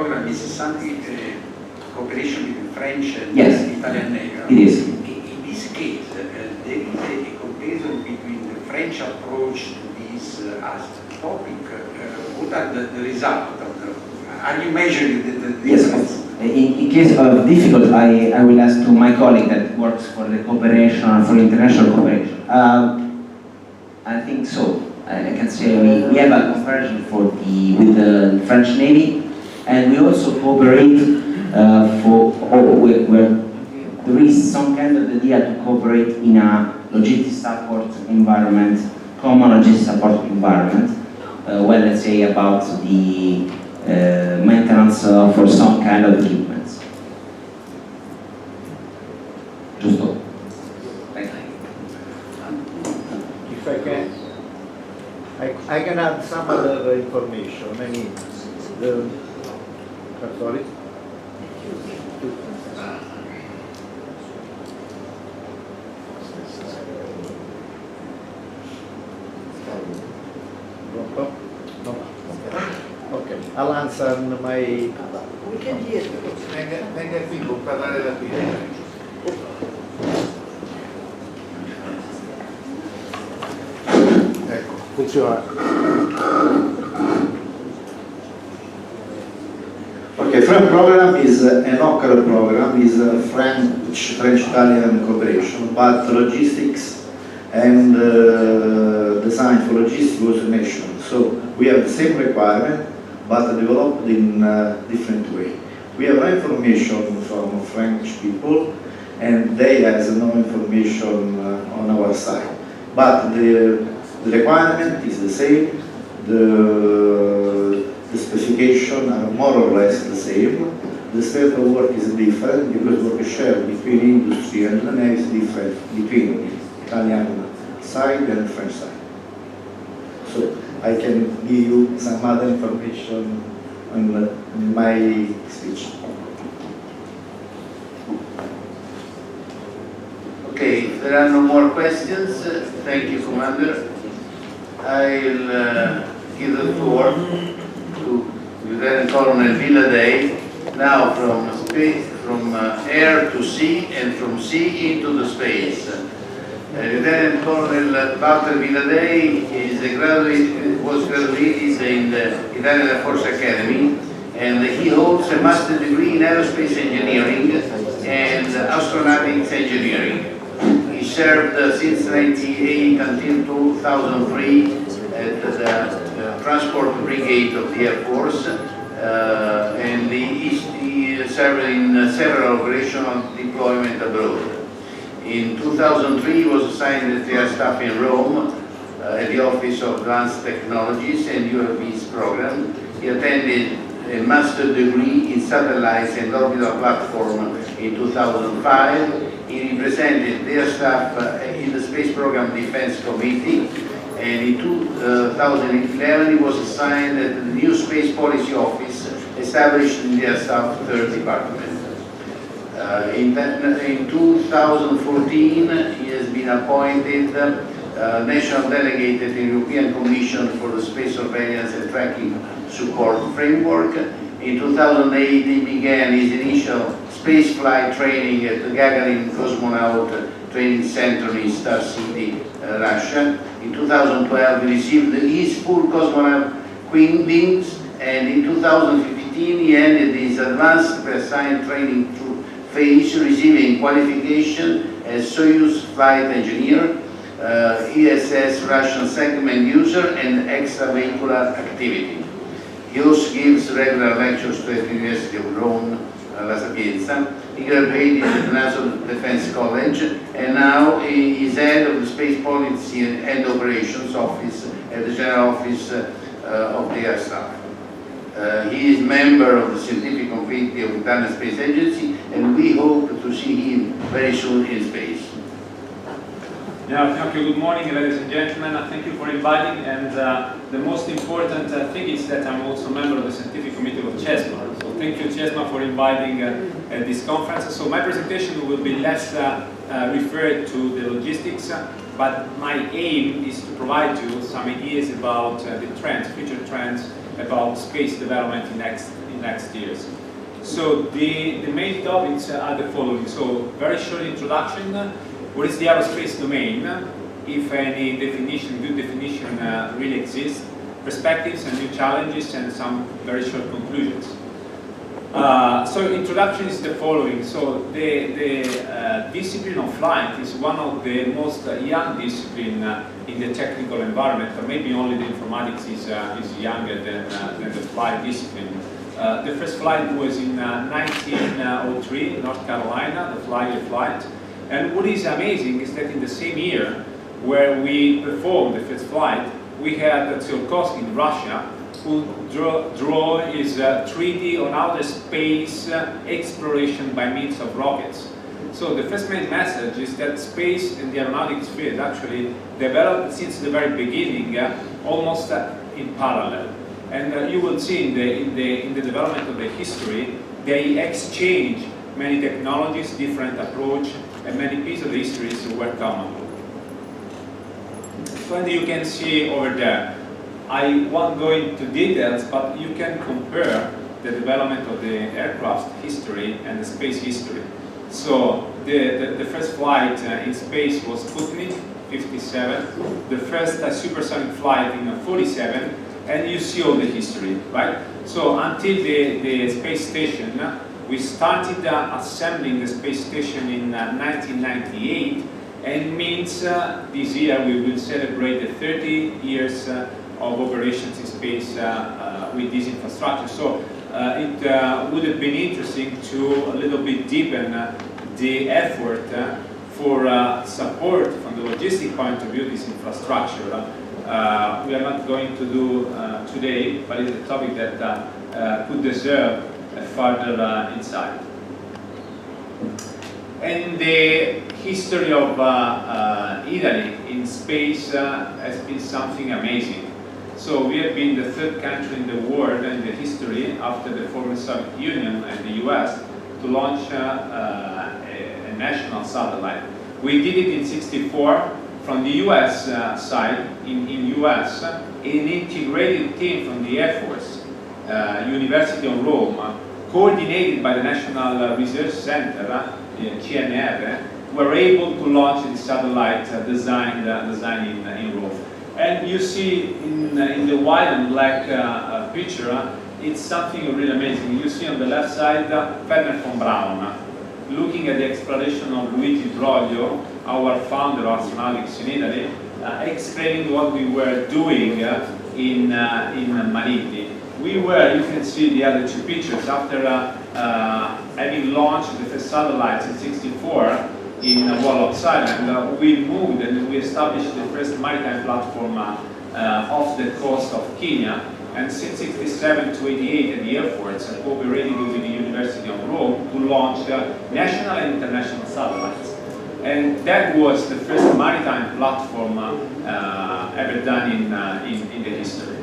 program is something cooperation between French and Italian Navy. It is. In this case, there is a comparison between the French approach to this topic. What are the results of the? Are you measuring the difference? In case of difficult, I will ask to my colleague that works for the cooperation, for international cooperation. I think so. I can say we have a comparison with the French Navy, and we also cooperate where there is some kind of idea to cooperate in a logistics support environment, common logistics support environment, when let's say about the maintenance for some kind of equipment. Just all. Thank you. If I can, I can add some other information. I mean, sorry. Okay, I'll answer my... We can hear you. Venga qui, può parlare da qui. Ecco, funziona. Okay, FREM program is an OCCAR program, is a French-Italian cooperation, but logistics and design for logistics was national. So we have the same requirement, but developed in a different way. We have no information from French people, and they have no information on our side. But the requirement is the same, the specifications are more or less the same. The state of work is different because work share between industry and the Navy is different between Italian side and French side. So I can give you some other information on my speech. Okay, if there are no more questions, thank you, Commander. I'll give the floor to Lieutenant Colonel Villaday, now from air to sea and from sea into the space. Lieutenant Colonel Walter Villaday is was graduated in the Italian Air Force Academy, and he holds a master's degree in aerospace engineering and astronautics engineering. He served since 1998 until 2003 at the Transport Brigade of the Air Force, and he served in several operational deployments abroad. In 2003, he was assigned to the Air Staff in Rome at the Office of Advanced Technologies and UAVs program. He attended a master's degree in satellites and orbital platform in 2005. He represented their staff in the Space Program Defense Committee, and in 2011 he was assigned to the new Space Policy Office established in their staff 3rd Department. In 2014 he has been appointed National Delegate at the European Commission for the Space Surveillance and Tracking Support Framework. In 2008 he began his initial space flight training at the Gagarin Cosmonaut Training Center in Star City, Russia. In 2012 he received his full cosmonaut wings, and in 2015 he ended his advanced assigned training phase, receiving qualification as Soyuz flight engineer, ESS Russian segment user, and extravehicular activity. He also gives regular lectures to the University of Rome, La Sapienza. He graduated at the National Defense College, and now he is head of the Space Policy and Operations Office at the General Office of the Air Staff. He is member of the Scientific Committee of the Italian Space Agency, and we hope to see him very soon in space. Yeah, thank you. Good morning, ladies and gentlemen. Thank you for inviting. And the most important thing is that I'm also a member of the Scientific Committee of CESMA. So thank you, CESMA, for inviting this conference. So my presentation will be less referred to the logistics, but my aim is to provide you some ideas about the trends, future trends about space development in next years. So the main topics are the following. So very short introduction. What is the aerospace domain? If any definition, good definition really exists. Perspectives and new challenges, and some very short conclusions. So introduction is the following. So the discipline of flight is one of the most young discipline in the technical environment, or maybe only the informatics is younger than the flight discipline. The first flight was in 1903 in North Carolina, the Flyer flight. And what is amazing is that in the same year where we performed the first flight, we had Tsiolkovsky in Russia, who draw his treaty on outer space exploration by means of rockets. So the first main message is that space and the aeronautics field actually developed since the very beginning, almost in parallel. And you will see in the development of the history, they exchange many technologies, different approach, and many pieces of the histories were common. And you can see over there, I won't go into details, but you can compare the development of the aircraft history and the space history. So the first flight in space was Sputnik 57, the first supersonic flight in 47, and you see all the history, right? So until the space station, we started assembling the space station in 1998, and means this year we will celebrate the 30 years of operations in space with this infrastructure. So it would have been interesting to a little bit deepen the effort for support from the logistic point of view this infrastructure. We are not going to do today, but it's a topic that could deserve a further insight. And the history of Italy in space has been something amazing. So we have been the third country in the world in the history, after the former Soviet Union and the US, to launch a national satellite. We did it in '64 from the US side, in US, an integrated team from the Air Force, University of Roma, coordinated by the National Research Center, CNR, were able to launch the satellite designed in Rome. And you see in the white and black picture, it's something really amazing. You see on the left side, Werner von Braun, looking at the exploration of Luigi Broglio, our founder of astronautics in Italy, explaining what we were doing in Maniti. We were, you can see the other two pictures, after having launched the first satellites in '64 in Wallops Island, we moved and we established the first maritime platform off the coast of Kenya. And since '67 to '88 at the airports, cooperated with the University of Rome to launch national and international satellites. And that was the first maritime platform ever done in the history.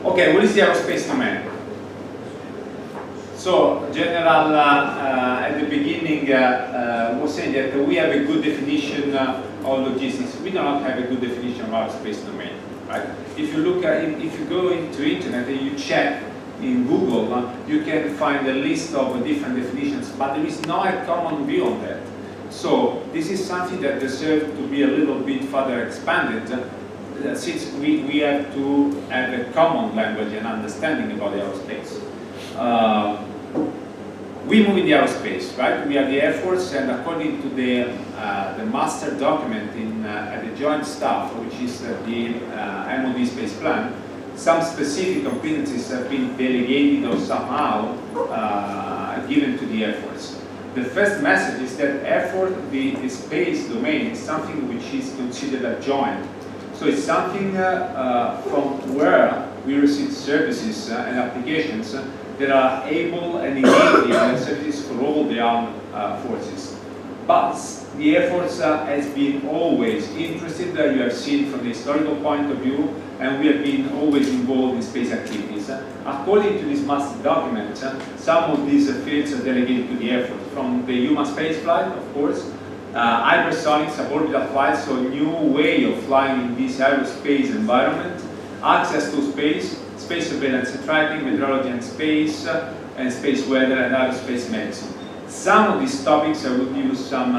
Okay, what is the aerospace domain? So, General at the beginning was saying that we have a good definition of logistics. We do not have a good definition of aerospace domain, right? If you look at, if you go into internet and you check in Google, you can find a list of different definitions, but there is no common view on that. So, this is something that deserves to be a little bit further expanded, since we have to have a common language and understanding about aerospace. We move in the aerospace, right? We are the Air Force, and according to the master document at the Joint Staff, which is the MOD space plan, some specific competencies have been delegated or somehow given to the Air Force. The first message is that Air Force, the space domain, is something which is considered a joint. So it's something from where we receive services and applications that are able and enabling services for all the armed forces. But the Air Force has been always interested, you have seen from the historical point of view, and we have been always involved in space activities. According to this master document, some of these fields are delegated to the Air Force, from the human space flight, of course, hypersonic suborbital flight, so a new way of flying in this aerospace environment, access to space, space surveillance and tracking, meteorology and space weather, and aerospace medicine. Some of these topics I will give you some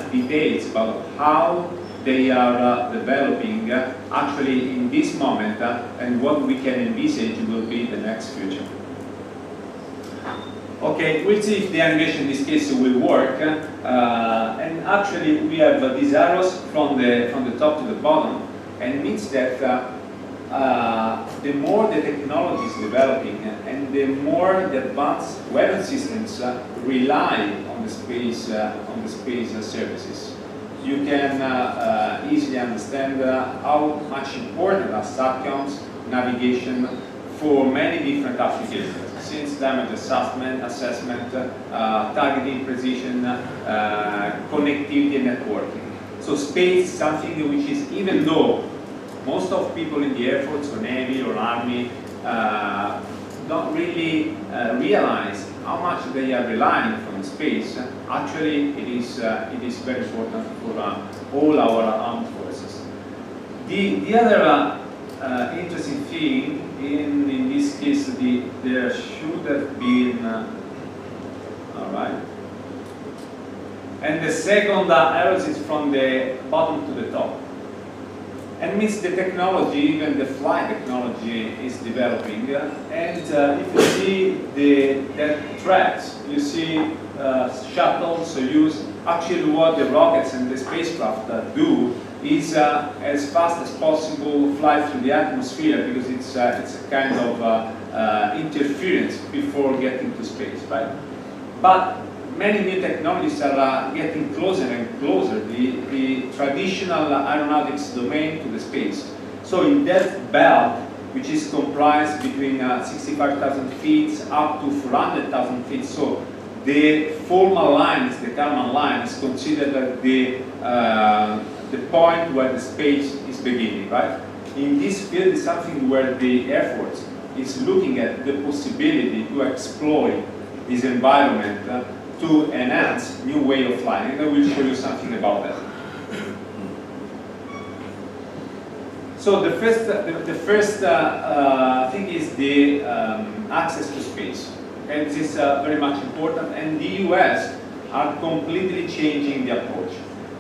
details about how they are developing actually in this moment and what we can envisage will be the next future. Okay, we'll see if the animation in this case will work. And actually we have these arrows from the top to the bottom, and it means that the more the technology is developing and the more the advanced weather systems rely on the space services, you can easily understand how much important are SATCOMs, navigation for many different applications, since damage assessment, targeting precision, connectivity and networking. So space is something which is, even though most of people in the Air Force or Navy or Army don't really realize how much they are relying from space, actually it is very important for all our armed forces. The other interesting thing, in this case, there should have been, all right, and the second arrows is from the bottom to the top. And means the technology, even the flight technology, is developing. And if you see the tracks, you see shuttles, Soyuz. Actually, what the rockets and the spacecraft do is, as fast as possible, fly through the atmosphere, because it's a kind of interference before getting to space, right? But many new technologies are getting closer and closer, the traditional aeronautics domain to the space. So in that belt, which is comprised between 65,000 feet up to 400,000 feet, so the formal line, the Kármán line, is considered the point where the space is beginning, right? In this field is something where the Air Force is looking at the possibility to exploit this environment to enhance new way of flying, and I will show you something about that. So the first thing is the access to space, and this is very much important. And the US are completely changing the approach.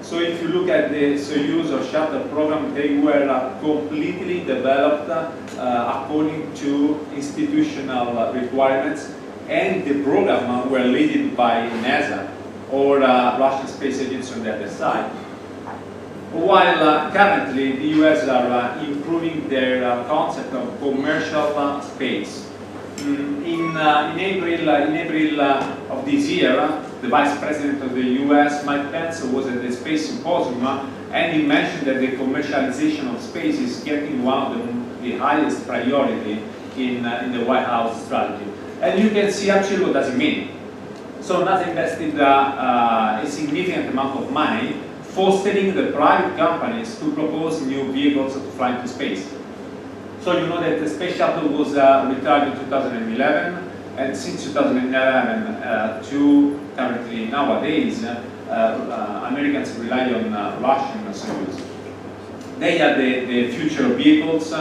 So if you look at the Soyuz or shuttle program, they were completely developed according to institutional requirements. And the program were led by NASA or Russian Space Agency on the other side. While currently the US are improving their concept of commercial space. In April of this year, the Vice President of the US, Mike Pence, was at the Space Symposium, and he mentioned that the commercialization of space is getting one of the highest priority in the White House strategy. And you can see actually what does it mean. So NASA invested a significant amount of money fostering the private companies to propose new vehicles to fly into space. So you know that the space shuttle was retired in 2011, and since 2011 to currently nowadays, Americans rely on Russian Soyuz. They are the future vehicles.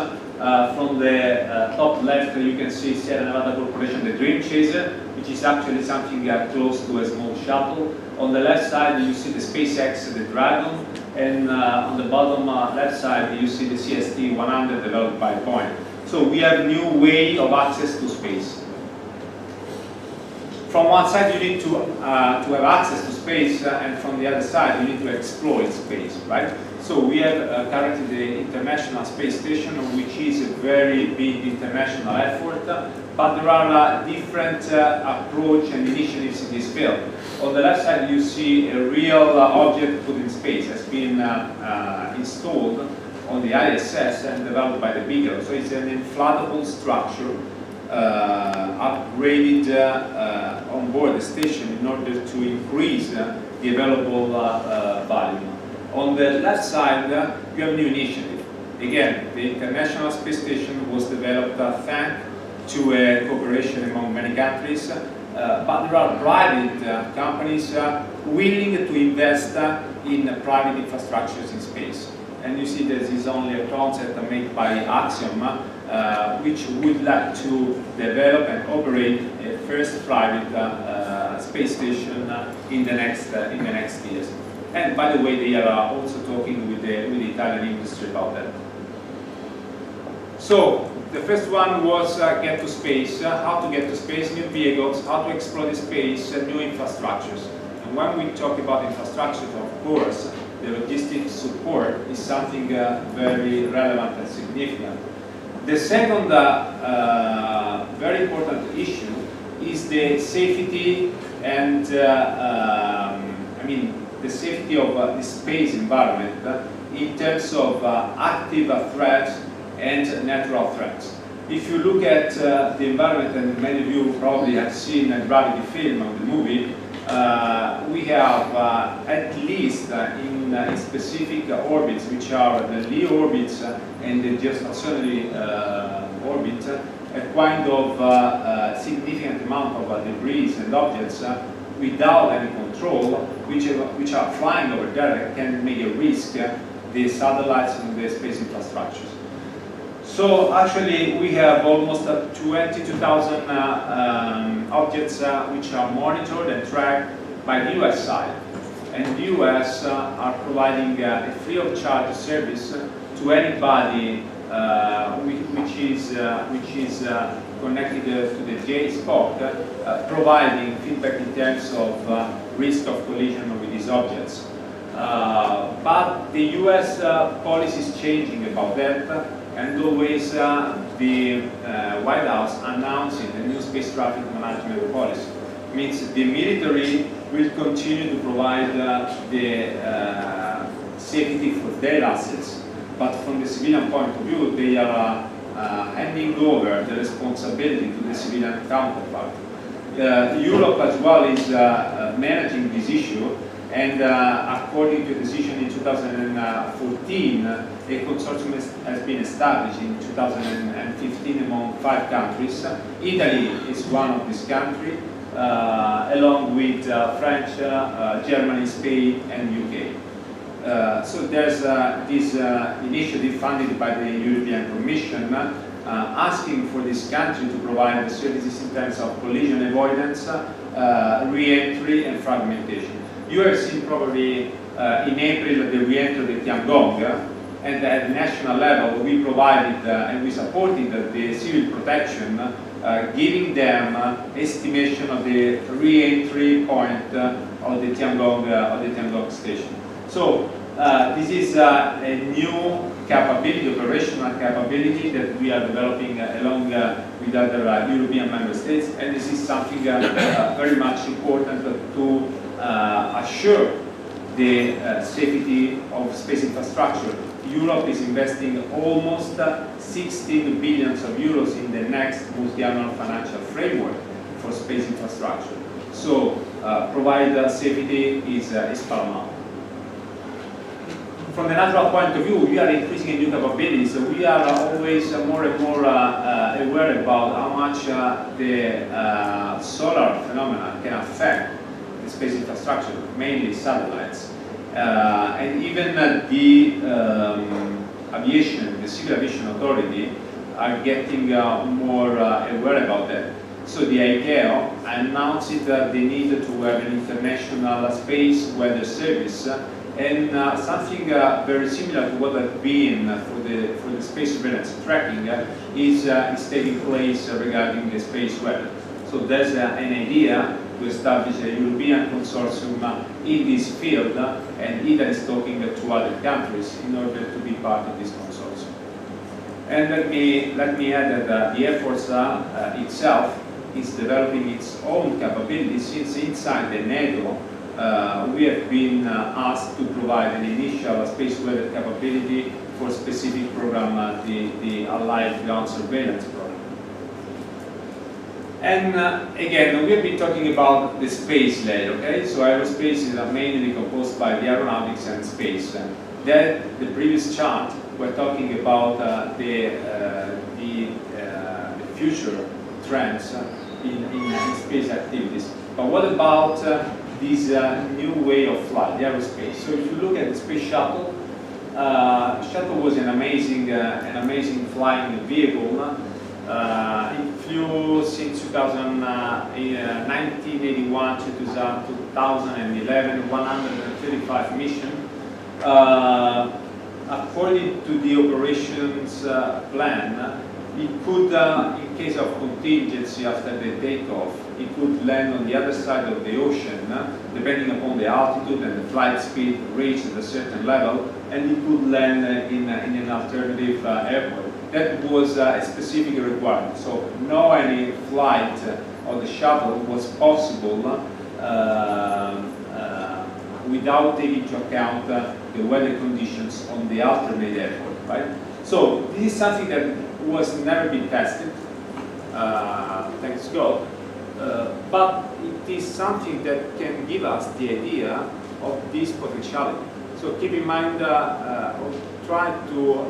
From the top left, you can see Sierra Nevada Corporation, the Dream Chaser, which is actually something close to a small shuttle. On the left side, you see the SpaceX, the Dragon, and on the bottom left side, you see the CST-100 developed by Boeing. So we have new way of access to space. From one side, you need to have access to space, and from the other side, you need to exploit space, right? So we have currently the International Space Station, which is a very big international effort, but there are different approach and initiatives in this field. On the left side, you see a real object put in space has been installed on the ISS and developed by the Beagle. So it's an inflatable structure upgraded on board the station in order to increase the available volume. On the left side, you have a new initiative. Again, the International Space Station was developed thanks to a cooperation among many countries, but there are private companies willing to invest in private infrastructures in space. And you see this is only a concept made by Axiom, which would like to develop and operate a first private space station in the next years. And by the way, they are also talking with the Italian industry about that. So the first one was get to space, how to get to space, new vehicles, how to explore the space, new infrastructures. And when we talk about infrastructure, of course, the logistics support is something very relevant and significant. The second very important issue is the safety and the safety of the space environment in terms of active threats and natural threats. If you look at the environment, and many of you probably have seen a Gravity film of the movie, we have at least in specific orbits, which are the LEO orbits and the geostationary orbit, a kind of significant amount of debris and objects without any control, which are flying over there and can make a risk the satellites and the space infrastructures. So actually we have almost 22,000 objects which are monitored and tracked by the US side. And the US are providing a free of charge service to anybody which is connected to the J-spot, providing feedback in terms of risk of collision with these objects. But the US policy is changing about that, and always the White House announcing the new space traffic management policy. Means the military will continue to provide the safety for their assets, but from the civilian point of view, they are handing over the responsibility to the civilian counterpart. Europe as well is managing this issue, and according to a decision in 2014, a consortium has been established in 2015 among 5 countries. Italy is one of these countries, along with France, Germany, Spain, and UK. So there's this initiative funded by the European Commission asking for this country to provide the services in terms of collision avoidance, re-entry, and fragmentation. You have seen probably in April the re-entry of the Tiangong, and at the national level we provided and we supported the civil protection, giving them estimation of the re-entry point of the Tiangong station. So this is a new capability, operational capability that we are developing along with other European member states, and this is something very much important to assure the safety of space infrastructure. Europe is investing almost 16 billion euros in the next multi-annual financial framework for space infrastructure. So provide safety is paramount. From the natural point of view, we are increasing new capabilities. So we are always more and more aware about how much the solar phenomena can affect the space infrastructure, mainly satellites. And even the aviation, the Civil Aviation Authority, are getting more aware about that. So the ICAO announced that they need to have an international space weather service, and something very similar to what has been for the space surveillance tracking is taking place regarding the space weather. So there's an idea to establish a European consortium in this field, and Italy is talking to other countries in order to be part of this consortium. And let me add that the Air Force itself is developing its own capabilities, since inside the NATO we have been asked to provide an initial space weather capability for specific program, the Allied Ground Surveillance program. And again, we have been talking about the space layer, okay? So aerospace is mainly composed by the aeronautics and space. Then the previous chart, we're talking about the future trends in space activities. But what about this new way of flight, the aerospace? So if you look at the space shuttle, Shuttle was an amazing flying vehicle. It flew since 1981 to 2011, 135 missions. According to the operations plan, it could, in case of contingency after the takeoff, it could land on the other side of the ocean, depending upon the altitude and the flight speed reached at a certain level, and it could land in an alternative airport. That was a specific requirement. So no any flight of the shuttle was possible without taking into account the weather conditions on the alternate airport, right? So this is something that was never been tested, thanks God, but it is something that can give us the idea of this potentiality. So keep in mind, try to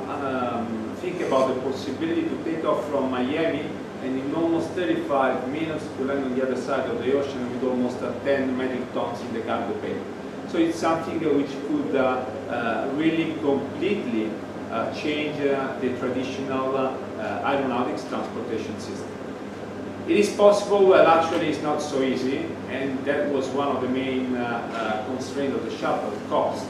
think about the possibility to take off from Miami and in almost 35 minutes to land on the other side of the ocean with almost 10 metric tons in the cargo bay. So it's something which could really completely change the traditional aeronautics transportation system. It is possible, well actually it's not so easy, and that was one of the main constraints of the shuttle, cost.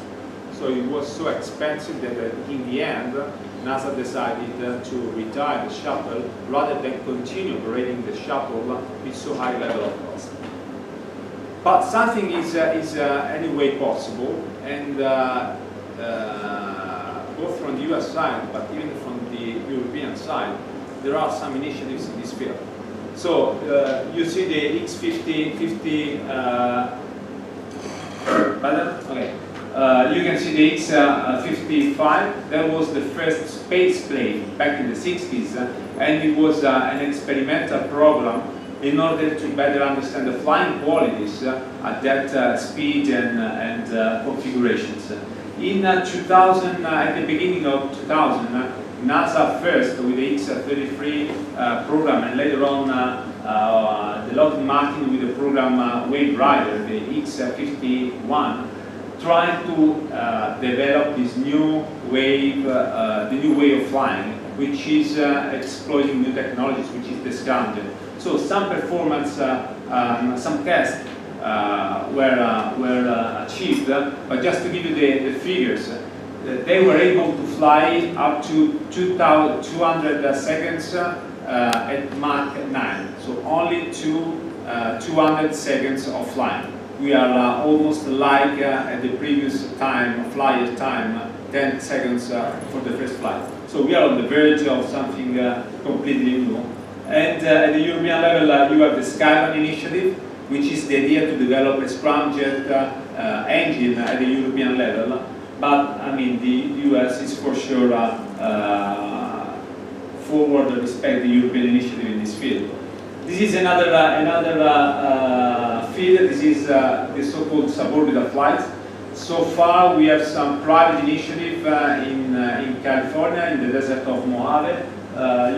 So it was so expensive that in the end, NASA decided to retire the shuttle rather than continue operating the shuttle with so high level of cost. But something is anyway possible, and both from the US side, but even from the European side, there are some initiatives in this field. So you see the X50, okay. You can see the X55. That was the first space plane back in the 60s, and it was an experimental program in order to better understand the flying qualities at that speed and configurations. In 2000, at the beginning of 2000, NASA first with the X-33 program, and later on the Lockheed Martin with the program Wave Rider, the X-51, trying to develop this new wave, the new way of flying, which is exploiting new technologies, which is the Scounger. So some performance, some tests were achieved, but just to give you the figures, they were able to fly up to 200 seconds at Mach 9, so only 200 seconds of flying. We are almost like at the previous time, flyer time, 10 seconds for the first flight. So we are on the verge of something completely new. And at the European level, you have the Skyline initiative, which is the idea to develop a scramjet engine at the European level. But I mean, the US is for sure forward respect the European initiative in this field. This is another field. This is the so-called suborbital flights. So far, we have some private initiative in California, in the desert of Mojave.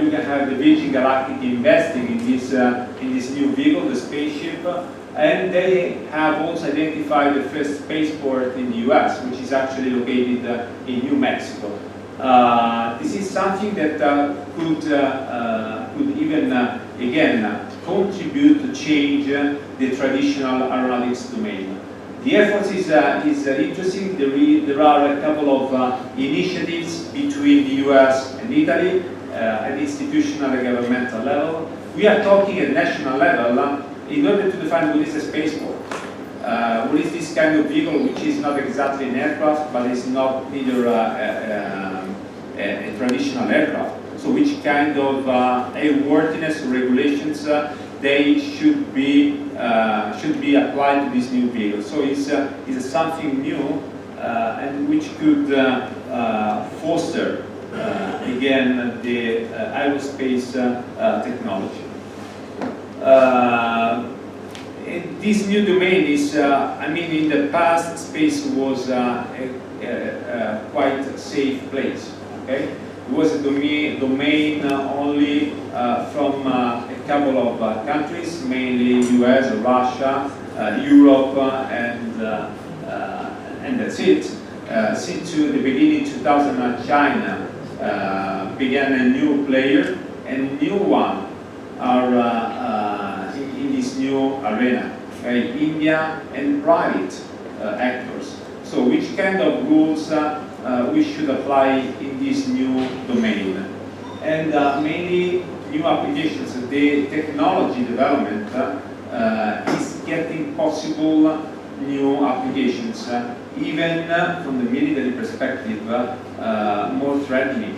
You can have the Virgin Galactic investing in this new vehicle, the spaceship, and they have also identified the first spaceport in the US, which is actually located in New Mexico. This is something that could even again contribute to change the traditional aeronautics domain. The effort is interesting. There are a couple of initiatives between the US and Italy at institutional and governmental level. We are talking at national level in order to define what is a spaceport. What is this kind of vehicle which is not exactly an aircraft, but is not either a traditional aircraft. So which kind of airworthiness regulations they should be applied to this new vehicle. So it's something new and which could foster again the aerospace technology. This new domain is, I mean, in the past, space was a quite safe place. Okay, it was a domain only from a couple of countries, mainly US, Russia, Europe, and that's it. Since the beginning 2000, China began a new player, and new one are in this new arena. India and private actors. So which kind of rules we should apply in this new domain? And mainly new applications. The technology development is getting possible new applications, even from the military perspective, more threatening.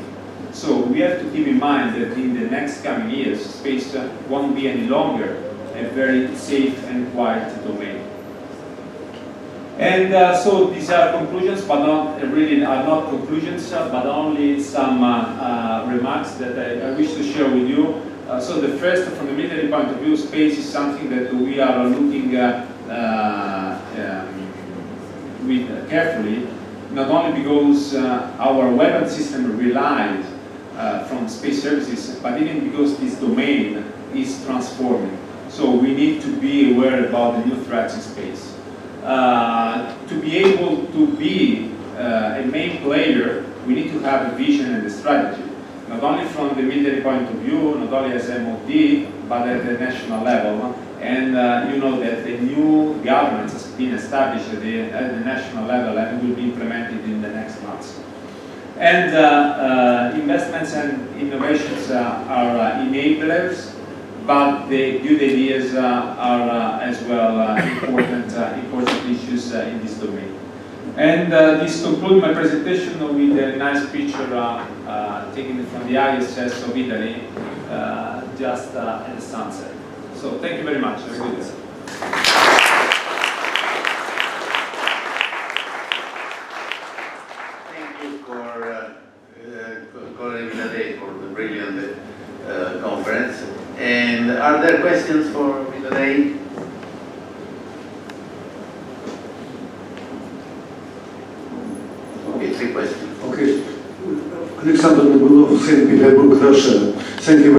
So we have to keep in mind that in the next coming years, space won't be any longer a very safe and quiet domain. And so these are conclusions, but not really are not conclusions, but only some remarks that I wish to share with you. So the first, from the military point of view, space is something that we are looking with carefully, not only because our weapon system relies from space services, but even because this domain is transforming. So we need to be aware about the new threats in space. To be able to be a main player, we need to have a vision and a strategy, not only from the military point of view, not only as MOD, but at the national level. And you know that the new government has been established at the national level and will be implemented in the next months. And investments and innovations are enablers, but the good ideas are as well important issues in this domain. And this concludes my presentation with a nice picture taken from the ISS of Italy, just at the sunset. So thank you very much. Have a good day. Thank you for calling the day for the brilliant conference. And are there questions for me today? Okay, 3 questions. Okay. Alexander Nebulov, St. Petersburg, Russia. Thank you.